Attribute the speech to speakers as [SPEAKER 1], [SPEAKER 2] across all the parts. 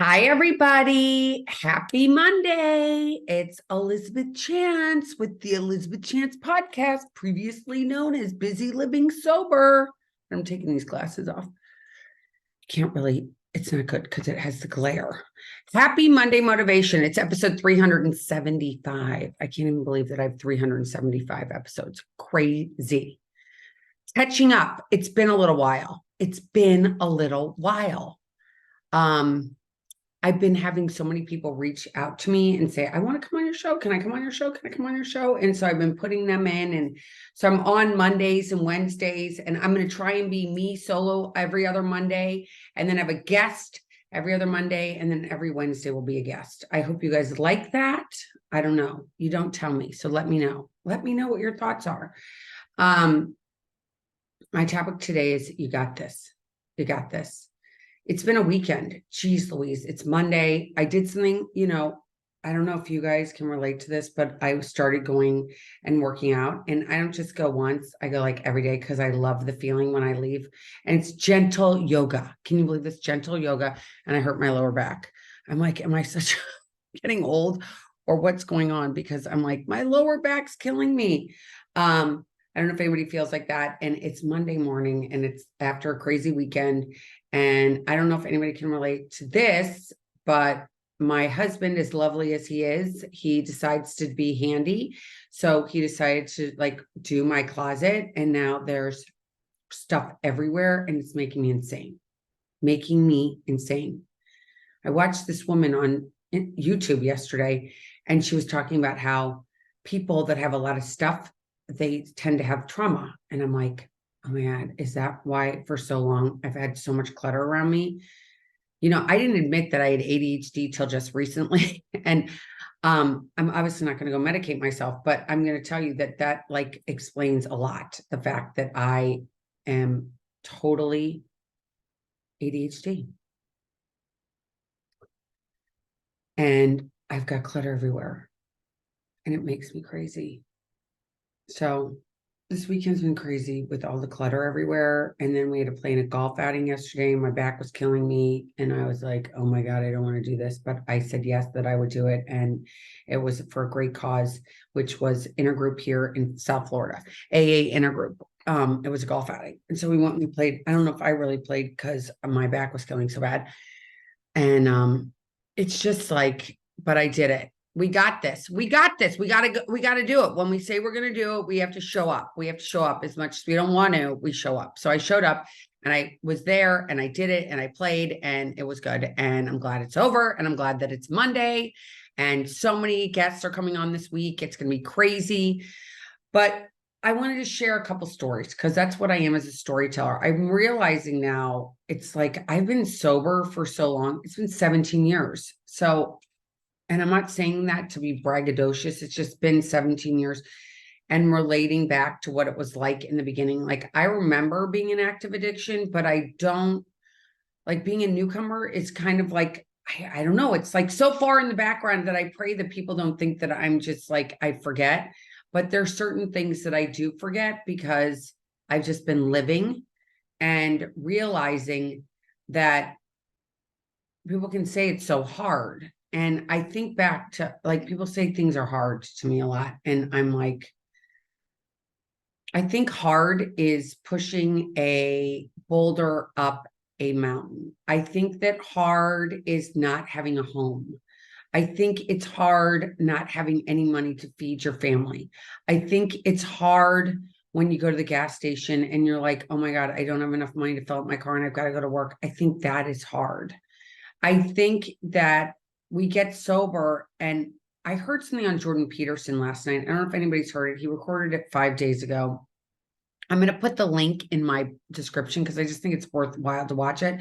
[SPEAKER 1] Hi, everybody. Happy Monday. It's Elizabeth Chance with the Elizabeth Chance podcast, previously known as Busy Living Sober. I'm taking these glasses off. Can't really, it's not good because it has the glare. Happy Monday Motivation. It's episode 375. I can't even believe that I have 375 episodes. Crazy. Catching up. It's been a little while. I've been having so many people reach out to me and say, I want to come on your show. Can I come on your show? Can I come on your show? And so I've been putting them in. And so I'm on Mondays and Wednesdays, and I'm going to try and be me solo every other Monday, and then have a guest every other Monday. And then every Wednesday will be a guest. I hope you guys like that. I don't know. You don't tell me. So let me know. Let me know what your thoughts are. My topic today is you got this. You got this. It's been a weekend. Jeez Louise, it's Monday. I did something, I don't know if you guys can relate to this, but I started going and working out, and I don't just go once. I go like every day because I love the feeling when I leave. And it's gentle yoga. Can you believe this? Gentle yoga. And I hurt my lower back. I'm like, am I such getting old or what's going on? Because I'm like, my lower back's killing me. I don't know if anybody feels like that. And it's Monday morning and it's after a crazy weekend. And I don't know if anybody can relate to this, but my husband, as lovely as he is, he decides to be handy. So he decided to do my closet. And now there's stuff everywhere and it's making me insane. I watched this woman on YouTube yesterday, and she was talking about how people that have a lot of stuff, they tend to have trauma. And I'm like, oh my God, is that why for so long I've had so much clutter around me? I didn't admit that I had ADHD till just recently. And I'm obviously not going to go medicate myself, but I'm going to tell you that explains a lot. The fact that I am totally ADHD. And I've got clutter everywhere. And it makes me crazy. So this weekend's been crazy with all the clutter everywhere. And then we had to play in a golf outing yesterday, and my back was killing me. And I was like, oh my God, I don't want to do this. But I said yes, that I would do it. And it was for a great cause, which was intergroup here in South Florida, AA intergroup. It was a golf outing. And so we went and we played. I don't know if I really played because my back was killing so bad. And it's just like, but I did it. We got this. We got this. We got to do it. When we say we're going to do it, we have to show up. We have to show up as much as we don't want to. We show up. So I showed up and I was there and I did it and I played and it was good. And I'm glad it's over. And I'm glad that it's Monday and so many guests are coming on this week. It's going to be crazy. But I wanted to share a couple stories because that's what I am as a storyteller. I'm realizing now it's like I've been sober for so long. It's been 17 years. So, and I'm not saying that to be braggadocious. It's just been 17 years and relating back to what it was like in the beginning. Like I remember being in active addiction, but I don't like being a newcomer. It's kind of like, I don't know. It's like so far in the background that I pray that people don't think that I'm just like, I forget. But there's certain things that I do forget because I've just been living and realizing that people can say it's so hard. And I think back to like people say things are hard to me a lot. And I'm like, I think hard is pushing a boulder up a mountain. I think that hard is not having a home. I think it's hard not having any money to feed your family. I think it's hard when you go to the gas station and you're like, oh my God, I don't have enough money to fill up my car and I've got to go to work. I think that is hard. I think that we get sober, and I heard something on Jordan Peterson last night. I don't know if anybody's heard it. He recorded it 5 days ago. I'm going to put the link in my description because I just think it's worthwhile to watch it.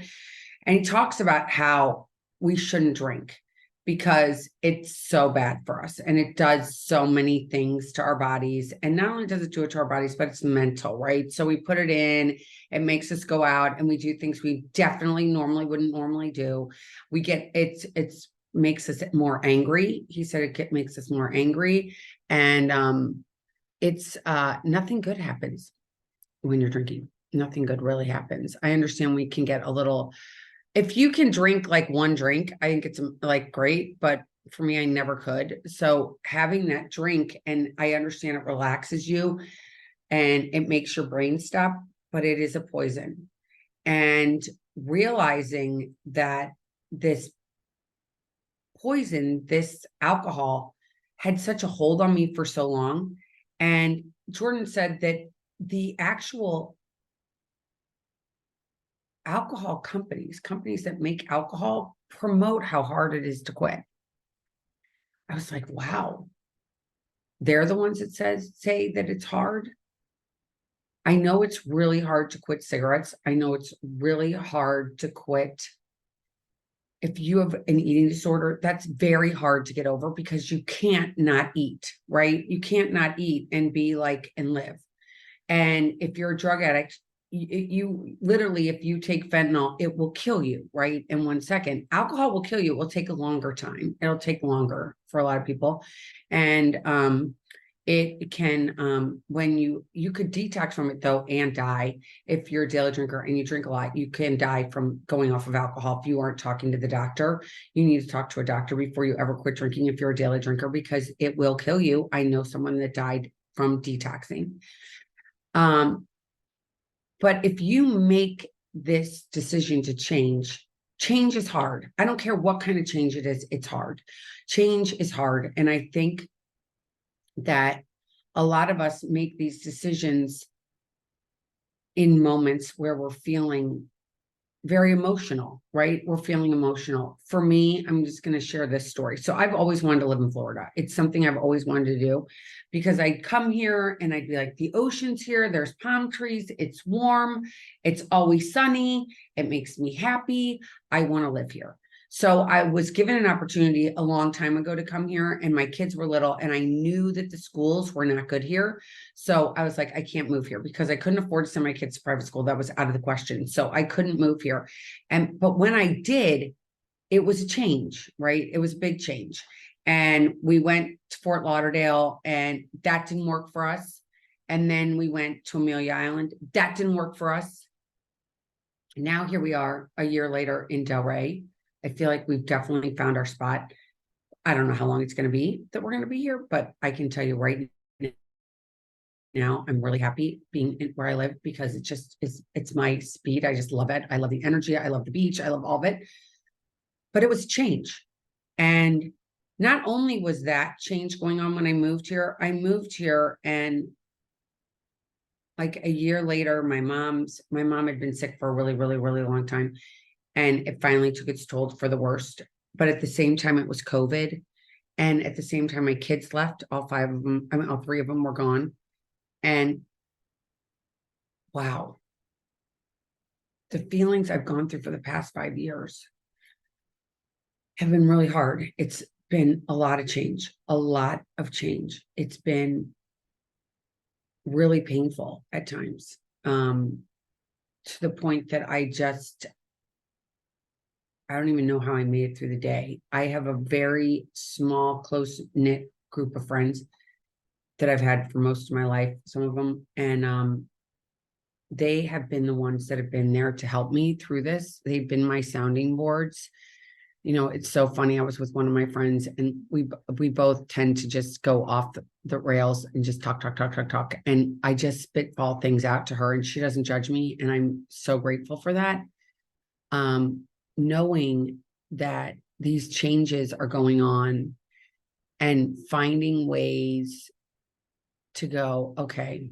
[SPEAKER 1] And he talks about how we shouldn't drink because it's so bad for us and it does so many things to our bodies. And not only does it do it to our bodies, but it's mental, right? So we put it in, it makes us go out and we do things we definitely wouldn't normally do. We get, it's makes us more angry. He said it makes us more angry. And it's nothing good happens when you're drinking. Nothing good really happens. I understand we can get a little if you can drink like one drink, I think it's like great, but for me, I never could. So having that drink, and I understand it relaxes you and it makes your brain stop, but it is a poison. And realizing that this poison, this alcohol, had such a hold on me for so long. And Jordan said that the actual alcohol companies that make alcohol, promote how hard it is to quit. I was like, wow, they're the ones that say that it's hard. I know it's really hard to quit cigarettes. I know it's really hard to quit. If you have an eating disorder, that's very hard to get over because you can't not eat, right? You can't not eat and be like and live. And if you're a drug addict, you literally, if you take fentanyl, it will kill you, right? In 1 second. Alcohol will kill you. It will take a longer time. It'll take longer for a lot of people. And it can, when you could detox from it though and die. If you're a daily drinker and you drink a lot, you can die from going off of alcohol. If you aren't talking to the doctor, you need to talk to a doctor before you ever quit drinking if you're a daily drinker, because it will kill you. I know someone that died from detoxing. But if you make this decision to change, change is hard. I don't care what kind of change it is, it's hard. Change is hard. And I think that a lot of us make these decisions in moments where we're feeling very emotional, right? We're feeling emotional. For me, I'm just going to share this story. So I've always wanted to live in Florida. It's something I've always wanted to do because I'd come here and I'd be like, the ocean's here, there's palm trees, it's warm, it's always sunny, it makes me happy. I want to live here. So I was given an opportunity a long time ago to come here, and my kids were little, and I knew that the schools were not good here. So I was like, I can't move here because I couldn't afford to send my kids to private school. That was out of the question. So I couldn't move here. But when I did, it was a change, right? It was a big change. And we went to Fort Lauderdale, and that didn't work for us. And then we went to Amelia Island. That didn't work for us. And now here we are a year later in Delray. I feel like we've definitely found our spot. I don't know how long it's going to be that we're going to be here, but I can tell you right now, I'm really happy being where I live because it just is, it's my speed. I just love it. I love the energy. I love the beach. I love all of it. But it was change. And not only was that change going on when I moved here and like a year later, my mom had been sick for a really, really, really long time. And it finally took its toll for the worst. But at the same time, it was COVID. And at the same time, my kids left, all five of them, I mean, all three of them were gone. And wow, the feelings I've gone through for the past 5 years have been really hard. It's been a lot of change, a lot of change. It's been really painful at times, to the point that I don't even know how I made it through the day. I have a very small, close-knit group of friends that I've had for most of my life, some of them. And they have been the ones that have been there to help me through this. They've been my sounding boards. You know, it's so funny. I was with one of my friends, and we both tend to just go off the rails and just talk. And I just spitball things out to her, and she doesn't judge me. And I'm so grateful for that. Knowing that these changes are going on and finding ways to go, okay,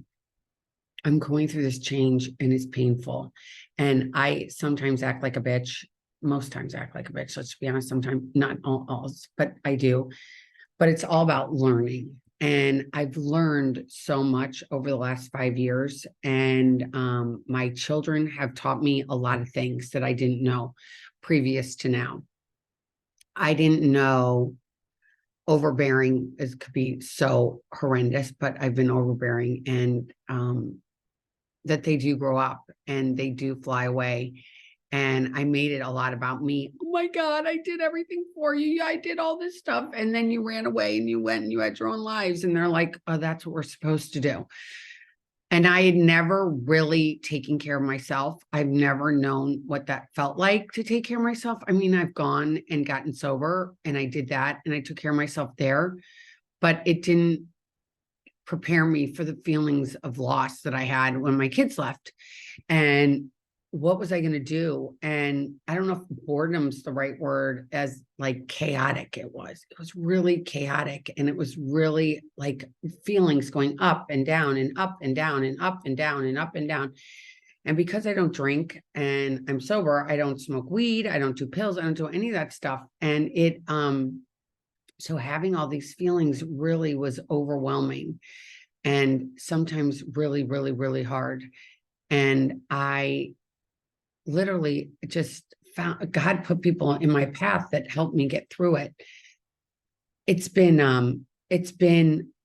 [SPEAKER 1] I'm going through this change and it's painful. And I sometimes act like a bitch, most times act like a bitch. Let's be honest, sometimes not all, but I do. But it's all about learning. And I've learned so much over the last 5 years. And my children have taught me a lot of things that I didn't know previous to now. I didn't know overbearing could be so horrendous, but I've been overbearing, and that they do grow up and they do fly away. And I made it a lot about me. Oh my God, I did everything for you. I did all this stuff. And then you ran away and you went and you had your own lives. And they're like, oh, that's what we're supposed to do. And I had never really taken care of myself. I've never known what that felt like to take care of myself. I mean, I've gone and gotten sober and I did that and I took care of myself there, but it didn't prepare me for the feelings of loss that I had when my kids left. And what was I going to do? And I don't know if boredom's the right word, as like chaotic it was. It was really chaotic. And it was really like feelings going up and down and up and down and up and down and up and down. And because I don't drink and I'm sober, I don't smoke weed, I don't do pills, I don't do any of that stuff. And so having all these feelings really was overwhelming and sometimes really, really, really hard. And I literally just found God put people in my path that helped me get through it. It's been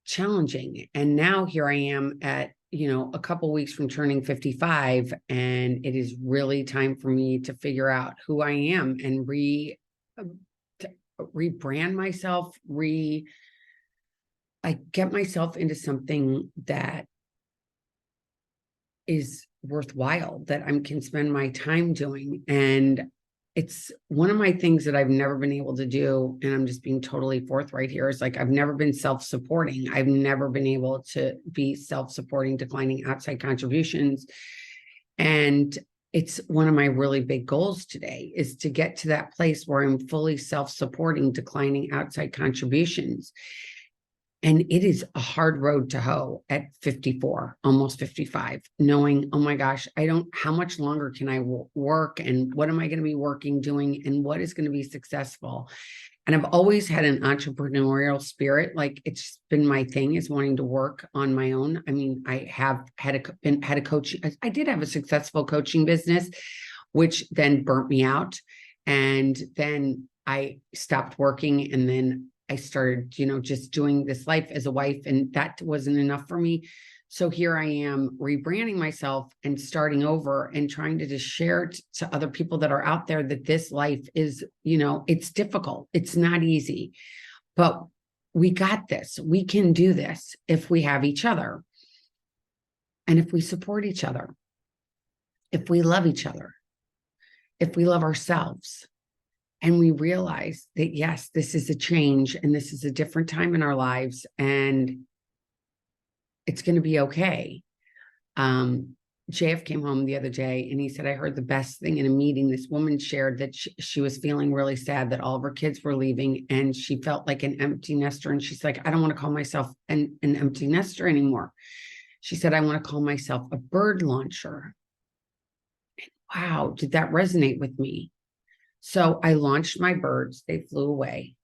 [SPEAKER 1] challenging. And now here I am at, a couple weeks from turning 55, and it is really time for me to figure out who I am and rebrand myself, I get myself into something that is worthwhile, that I can spend my time doing. And it's one of my things that I've never been able to do. And I'm just being totally forthright here. Is like, I've never been self-supporting. I've never been able to be self-supporting, declining outside contributions. And it's one of my really big goals today is to get to that place where I'm fully self-supporting, declining outside contributions. And it is a hard road to hoe at 54, almost 55, knowing, oh my gosh, how much longer can I work? And what am I going to be doing? And what is going to be successful? And I've always had an entrepreneurial spirit. Like it's been my thing is wanting to work on my own. I mean, I have had a coach. I did have a successful coaching business, which then burnt me out. And then I stopped working, and then I started, just doing this life as a wife, and that wasn't enough for me. So here I am rebranding myself and starting over and trying to just share to other people that are out there that this life is, it's difficult. It's not easy, but we got this. We can do this if we have each other and if we support each other, if we love each other, if we love ourselves. And we realize that, yes, this is a change and this is a different time in our lives and it's going to be okay. JF came home the other day and he said, I heard the best thing in a meeting. This woman shared that she was feeling really sad that all of her kids were leaving and she felt like an empty nester. And she's like, I don't want to call myself an empty nester anymore. She said, I want to call myself a bird launcher. And wow, did that resonate with me? So I launched my birds. They flew away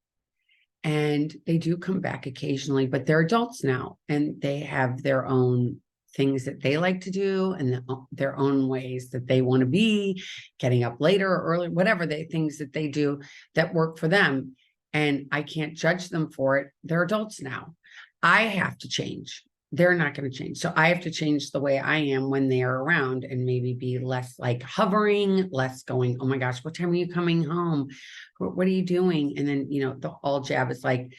[SPEAKER 1] and they do come back occasionally, but they're adults now and they have their own things that they like to do and their own ways that they want to be, getting up later or early, whatever things that they do that work for them. And I can't judge them for it. They're adults now. I have to change. They're not going to change. So I have to change the way I am when they are around and maybe be less like hovering, less going, oh my gosh, what time are you coming home? What are you doing? And then, the all jab is like,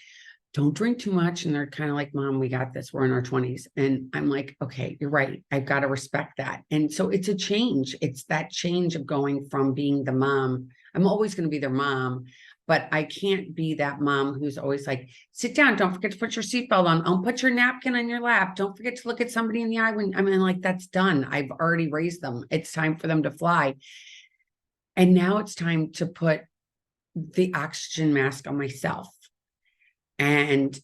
[SPEAKER 1] don't drink too much. And they're kind of like, Mom, we got this. We're in our 20s. And I'm like, okay, you're right. I've got to respect that. And so it's a change. It's that change of going from being the mom. I'm always going to be their mom, but I can't be that mom who's always like, sit down. Don't forget to put your seatbelt on. Don't put your napkin on your lap. Don't forget to look at somebody in the eye when like, that's done. I've already raised them. It's time for them to fly. And now it's time to put the oxygen mask on myself. And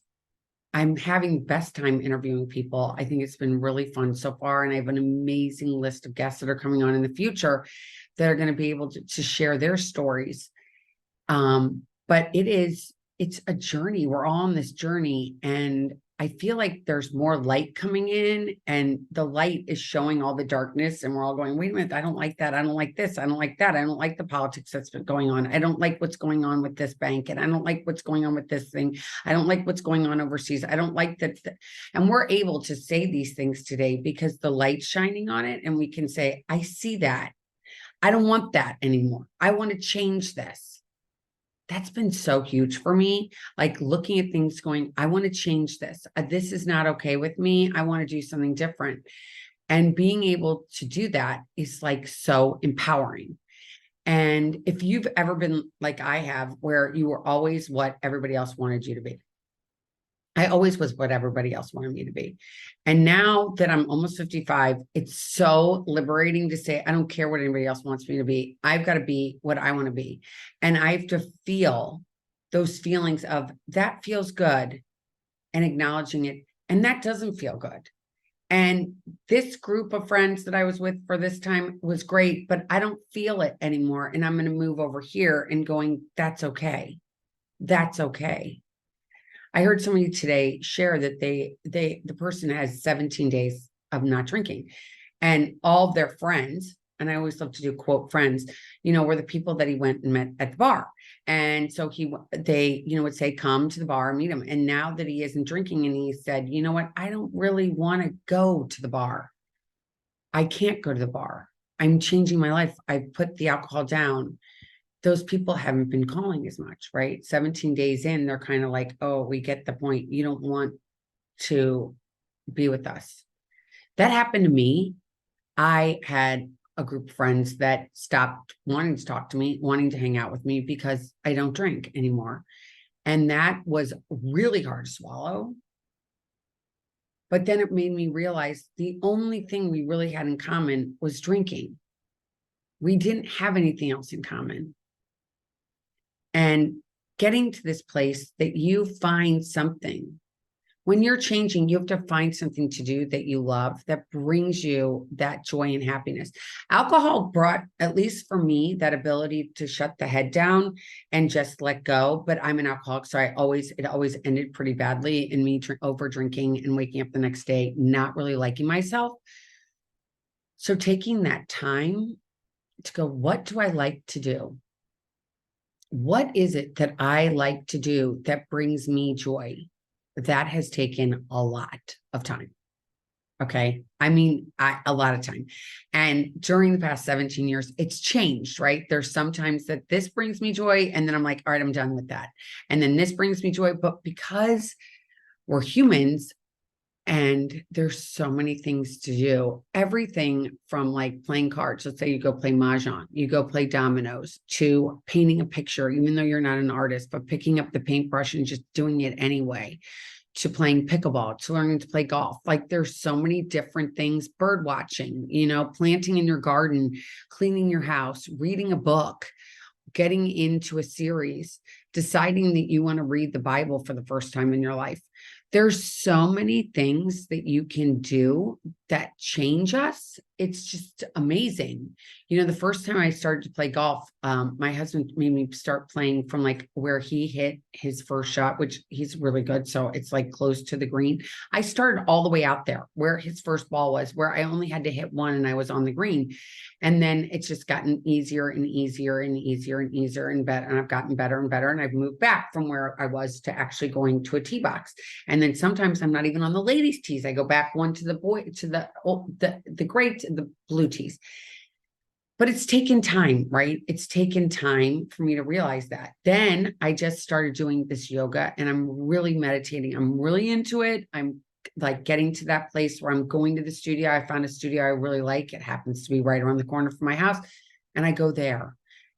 [SPEAKER 1] I'm having the best time interviewing people. I think it's been really fun so far. And I have an amazing list of guests that are coming on in the future that are going to be able to share their stories. But it's a journey. We're all on this journey. And I feel like there's more light coming in and the light is showing all the darkness. And we're all going, wait a minute, I don't like that. I don't like this. I don't like that. I don't like the politics that's been going on. I don't like what's going on with this bank. And I don't like what's going on with this thing. I don't like what's going on overseas. I don't like that. And we're able to say these things today because the light's shining on it. And we can say, I see that. I don't want that anymore. I want to change this. That's been so huge for me. Like looking at things going, I want to change this. This is not okay with me. I want to do something different. And being able to do that is like so empowering. And if you've ever been like I have, where you were always what everybody else wanted you to be, I always was what everybody else wanted me to be. And now that I'm almost 55, it's so liberating to say, I don't care what anybody else wants me to be. I've got to be what I want to be. And I have to feel those feelings of that feels good and acknowledging it. And that doesn't feel good. And this group of friends that I was with for this time was great, but I don't feel it anymore. And I'm going to move over here and going, that's okay. That's okay. I heard somebody today share that the person has 17 days of not drinking, and all of their friends, and I always love to do quote friends, were the people that he went and met at the bar. And so they would say, come to the bar and meet him. And now that he isn't drinking, and he said, you know what, I don't really want to go to the bar. I can't go to the bar. I'm changing my life. I put the alcohol down. Those people haven't been calling as much, right? 17 days in, they're kind of like, oh, we get the point. You don't want to be with us. That happened to me. I had a group of friends that stopped wanting to talk to me, wanting to hang out with me because I don't drink anymore. And that was really hard to swallow. But then it made me realize the only thing we really had in common was drinking. We didn't have anything else in common. And getting to this place that you find something. When you're changing, you have to find something to do that you love that brings you that joy and happiness. Alcohol brought, at least for me, that ability to shut the head down and just let go. But I'm an alcoholic, so it always ended pretty badly in me over drinking and waking up the next day not really liking myself. So taking that time to go, what do I like to do? What is it that I like to do that brings me joy? That has taken a lot of time. Okay. I mean, a lot of time. And during the past 17 years, it's changed, right? There's sometimes that this brings me joy. And then I'm like, all right, I'm done with that. And then this brings me joy. But because we're humans, and there's so many things to do. Everything from like playing cards. Let's say you go play mahjong, you go play dominoes, to painting a picture, even though you're not an artist, but picking up the paintbrush and just doing it anyway, to playing pickleball, to learning to play golf. Like there's so many different things, bird watching, planting in your garden, cleaning your house, reading a book, getting into a series, deciding that you want to read the Bible for the first time in your life. There's so many things that you can do that change us. It's just amazing. The first time I started to play golf, my husband made me start playing from like where he hit his first shot, which he's really good. So it's like close to the green. I started all the way out there where his first ball was, where I only had to hit one and I was on the green. And then it's just gotten easier and easier and easier and easier and better. And I've gotten better and better. And I've moved back from where I was to actually going to a tee box. And then sometimes I'm not even on the ladies' tees. I go back one to the boy, to the blue tees. But it's taken time, right? It's taken time for me to realize that. Then I just started doing this yoga and I'm really meditating. I'm really into it. I'm like getting to that place where I'm going to the studio. I found a studio I really like. It happens to be right around the corner from my house. And I go there.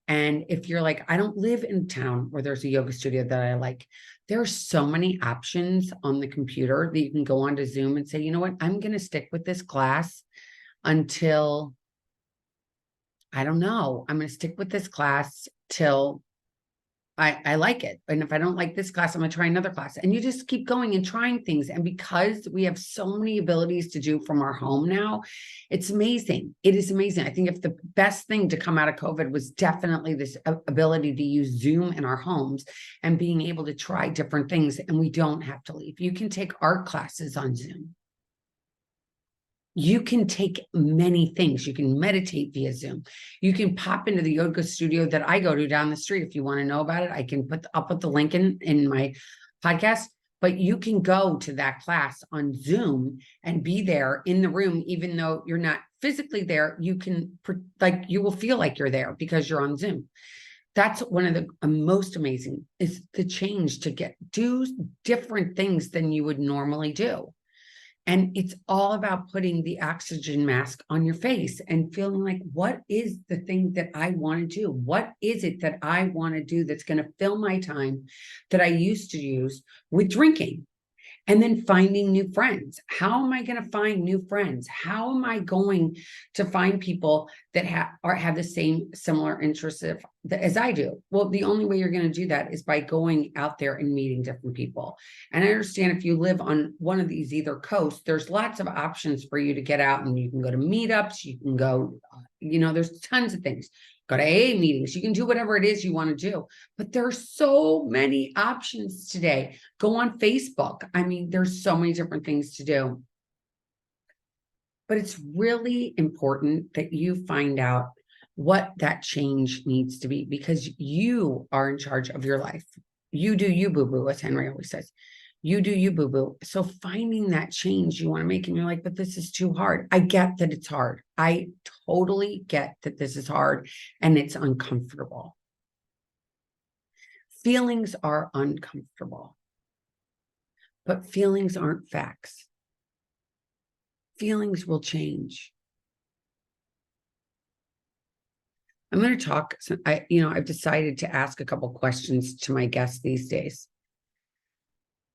[SPEAKER 1] And if you're like, I don't live in town where there's a yoga studio that I like, there are so many options on the computer that you can go onto Zoom and say, you know what, I'm going to stick with this class until, I don't know, I'm going to stick with this class till I like it. And if I don't like this class, I'm going to try another class. And you just keep going and trying things. And because we have so many abilities to do from our home now, it's amazing. It is amazing. I think if the best thing to come out of COVID was definitely this ability to use Zoom in our homes and being able to try different things. And we don't have to leave. You can take art classes on Zoom. You can take many things. You can meditate via Zoom. You can pop into the yoga studio that I go to down the street. If you want to know about it, I'll put the link in my podcast, but you can go to that class on Zoom and be there in the room, even though you're not physically there. You will feel like you're there because you're on Zoom. That's one of the most amazing is the change to do different things than you would normally do. And it's all about putting the oxygen mask on your face and feeling like, what is the thing that I want to do? What is it that I want to do that's going to fill my time that I used to use with drinking? And then finding new friends. How am I going to find new friends? How am I going to find people that have the same similar interests as I do? Well, the only way you're going to do that is by going out there and meeting different people. And I understand if you live on one of these either coasts, there's lots of options for you to get out, and you can go to meetups, you can go, there's tons of things. Go to AA meetings, you can do whatever it is you want to do. But there are so many options today. Go on Facebook. I mean, there's so many different things to do. But it's really important that you find out what that change needs to be, because you are in charge of your life. You do you, boo-boo, as Henry always says. You do you, boo-boo. So finding that change you want to make, and you're like, but this is too hard. I get that it's hard. I totally get that this is hard and it's uncomfortable. Feelings are uncomfortable, but feelings aren't facts. Feelings will change. I'm going to talk. I've decided to ask a couple questions to my guests these days.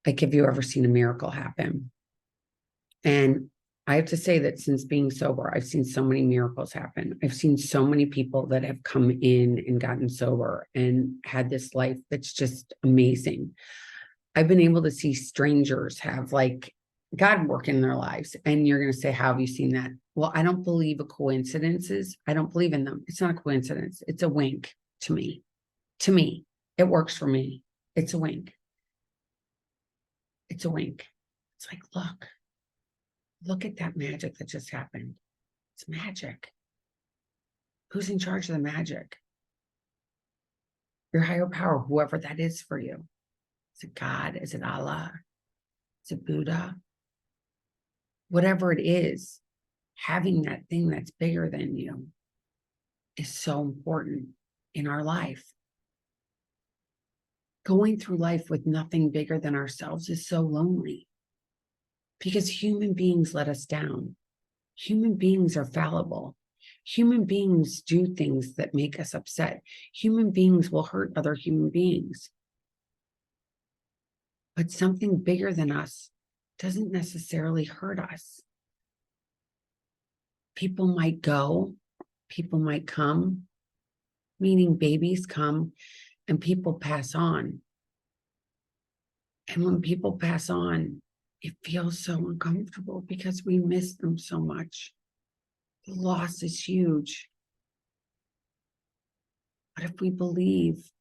[SPEAKER 1] Like, have you ever seen a miracle happen? And I have to say that since being sober, I've seen so many miracles happen. I've seen so many people that have come in and gotten sober and had this life that's just amazing. I've been able to see strangers have like God work in their lives. And you're going to say, how have you seen that? Well, I don't believe in coincidences. I don't believe in them. It's not a coincidence. It's a wink to me. To me, it works for me. It's a wink. It's a wink. It's like, look at that magic that just happened. It's magic. Who's in charge of the magic? Your higher power, whoever that is for you. Is it God? Is it Allah? Is it Buddha? Whatever it is, having that thing that's bigger than you is so important in our life. Going through life with nothing bigger than ourselves is so lonely, because human beings let us down. Human beings are fallible. Human beings do things that make us upset. Human beings will hurt other human beings. But something bigger than us doesn't necessarily hurt us. People might go, people might come, meaning babies come and people pass on. And when people pass on, it feels so uncomfortable because we miss them so much. The loss is huge. But if we believe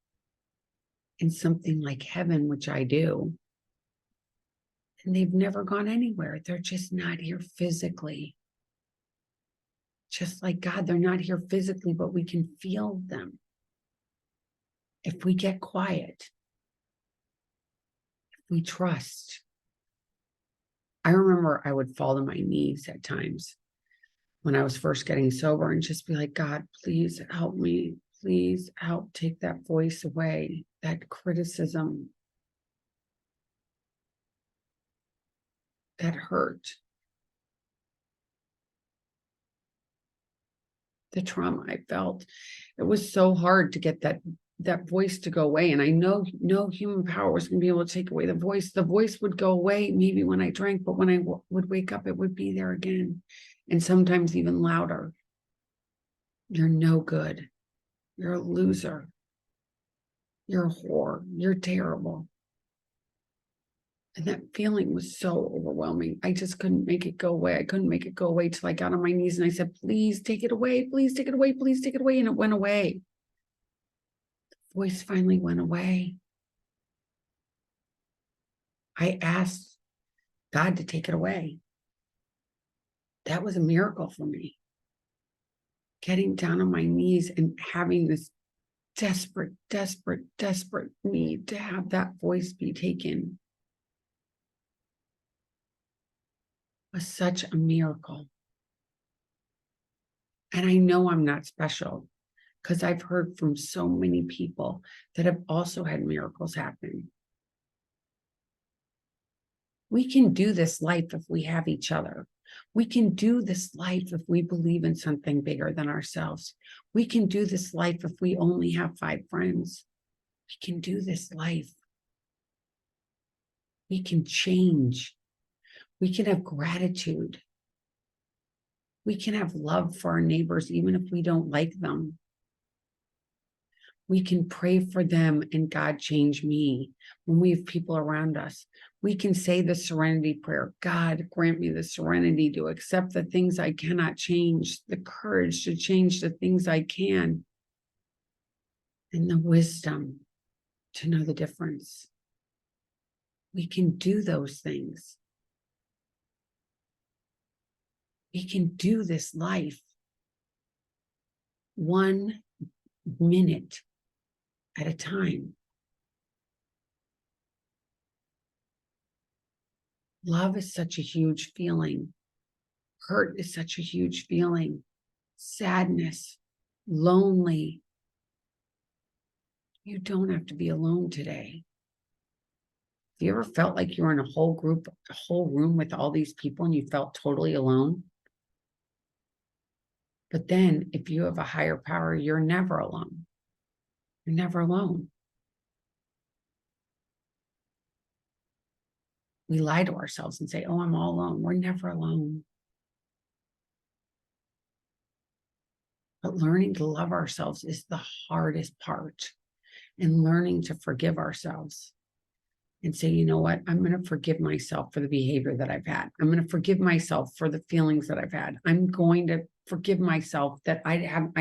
[SPEAKER 1] in something like heaven, which I do, and they've never gone anywhere, they're just not here physically. Just like God, they're not here physically, but we can feel them. If we get quiet, if we trust. I remember I would fall to my knees at times when I was first getting sober and just be like, God, please help me. Please help take that voice away, that criticism, that hurt, the trauma I felt. It was so hard to get that voice to go away. And I know no human power was going to be able to take away the voice. The voice would go away maybe when I drank, but when I would wake up, it would be there again. And sometimes even louder. You're no good. You're a loser. You're a whore. You're terrible. And that feeling was so overwhelming. I just couldn't make it go away. I couldn't make it go away till I got on my knees and I said, please take it away. Please take it away. Please take it away. And it went away. The voice finally went away. I asked God to take it away. That was a miracle for me. Getting down on my knees and having this desperate, desperate, desperate need to have that voice be taken was such a miracle. And I know I'm not special because I've heard from so many people that have also had miracles happen. We can do this life if we have each other. We can do this life if we believe in something bigger than ourselves. We can do this life if we only have 5 friends. We can do this life. We can change. We can have gratitude. We can have love for our neighbors, even if we don't like them. We can pray for them and God change me when we have people around us. We can say the serenity prayer. God, grant me the serenity to accept the things I cannot change, the courage to change the things I can, and the wisdom to know the difference. We can do those things. We can do this life 1 minute at a time. Love is such a huge feeling. Hurt is such a huge feeling. Sadness, lonely. You don't have to be alone today. Have you ever felt like you were in a whole group, a whole room with all these people and you felt totally alone? But then if you have a higher power, you're never alone. You're never alone. We lie to ourselves and say, oh, I'm all alone. We're never alone. But learning to love ourselves is the hardest part. And learning to forgive ourselves and say, you know what? I'm going to forgive myself for the behavior that I've had. I'm going to forgive myself for the feelings that I've had. I'm going to forgive myself that I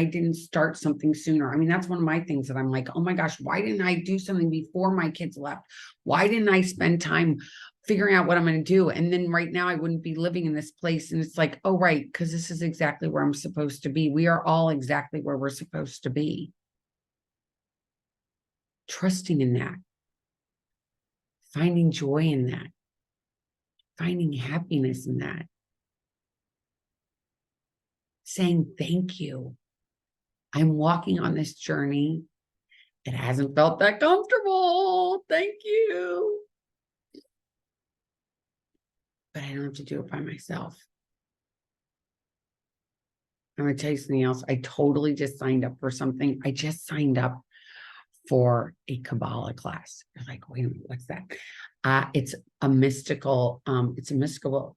[SPEAKER 1] didn't start something sooner. I mean, that's one of my things that I'm like, oh my gosh, why didn't I do something before my kids left? Why didn't I spend time figuring out what I'm going to do? And then right now I wouldn't be living in this place. And it's like, oh, right, because this is exactly where I'm supposed to be. We are all exactly where we're supposed to be. Trusting in that. Finding joy in that, finding happiness in that, saying thank you. I'm walking on this journey. It hasn't felt that comfortable. Thank you. But I don't have to do it by myself. I'm going to tell you something else. I totally just signed up for something. I just signed up for a Kabbalah class. You're like, wait a minute, what's that? It's a mystical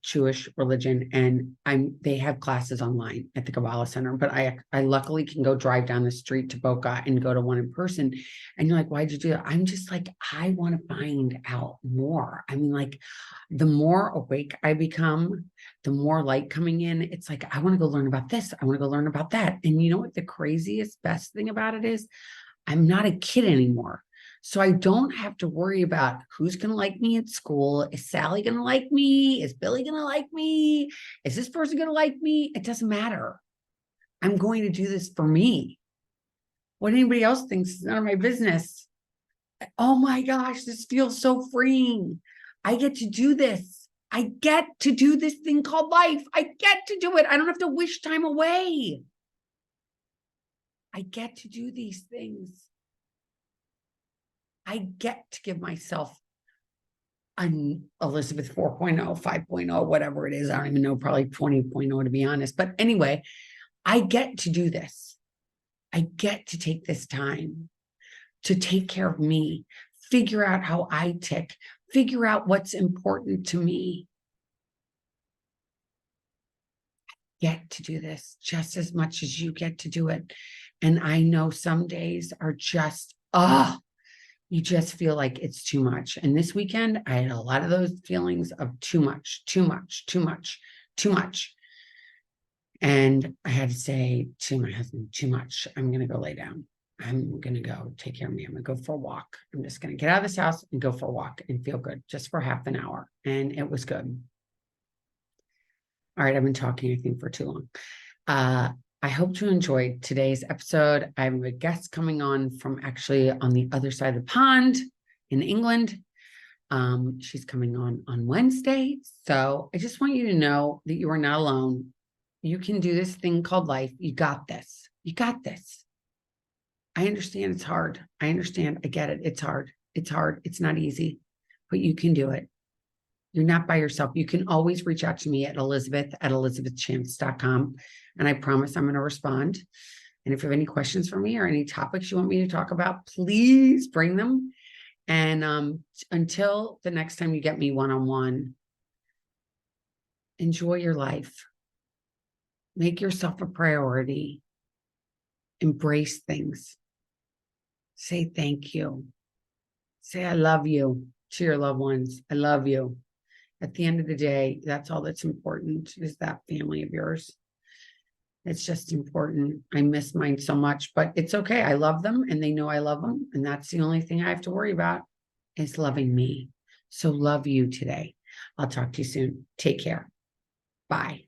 [SPEAKER 1] Jewish religion, and they have classes online at the Kabbalah Center. But I luckily can go drive down the street to Boca and go to one in person. And you're like, why'd you do that? I'm just like, I want to find out more. I mean, like, the more awake I become, the more light coming in. It's like, I want to go learn about this. I want to go learn about that. And you know what the craziest, best thing about it is? I'm not a kid anymore. So I don't have to worry about who's going to like me at school. Is Sally going to like me? Is Billy going to like me? Is this person going to like me? It doesn't matter. I'm going to do this for me. What anybody else thinks is none of my business. Oh my gosh, this feels so freeing. I get to do this. I get to do this thing called life. I get to do it. I don't have to wish time away. I get to do these things. I get to give myself an Elizabeth 4.0, 5.0, whatever it is. I don't even know, probably 20.0 to be honest. But anyway, I get to do this. I get to take this time to take care of me, figure out how I tick, figure out what's important to me. Get to do this just as much as you get to do it. And I know some days are just, you just feel like it's too much. And this weekend, I had a lot of those feelings of too much, too much, too much, too much. And I had to say to my husband, too much. I'm going to go lay down. I'm going to go take care of me. I'm going to go for a walk. I'm just going to get out of this house and go for a walk and feel good just for half an hour. And it was good. All right, I've been talking, I think, for too long. I hope you enjoyed today's episode. I have a guest coming on from actually on the other side of the pond in England. She's coming on Wednesday. So I just want you to know that you are not alone. You can do this thing called life. You got this. You got this. I understand it's hard. I understand. I get it. It's hard. It's hard. It's not easy, but you can do it. You're not by yourself. You can always reach out to me at elizabeth@elizabethchance.com. And I promise I'm going to respond. And if you have any questions for me or any topics you want me to talk about, please bring them. And until the next time you get me one-on-one, enjoy your life. Make yourself a priority. Embrace things. Say thank you. Say I love you to your loved ones. I love you. At the end of the day, that's all that's important, is that family of yours. It's just important. I miss mine so much, but it's okay. I love them and they know I love them. And that's the only thing I have to worry about, is loving me. So love you today. I'll talk to you soon. Take care. Bye.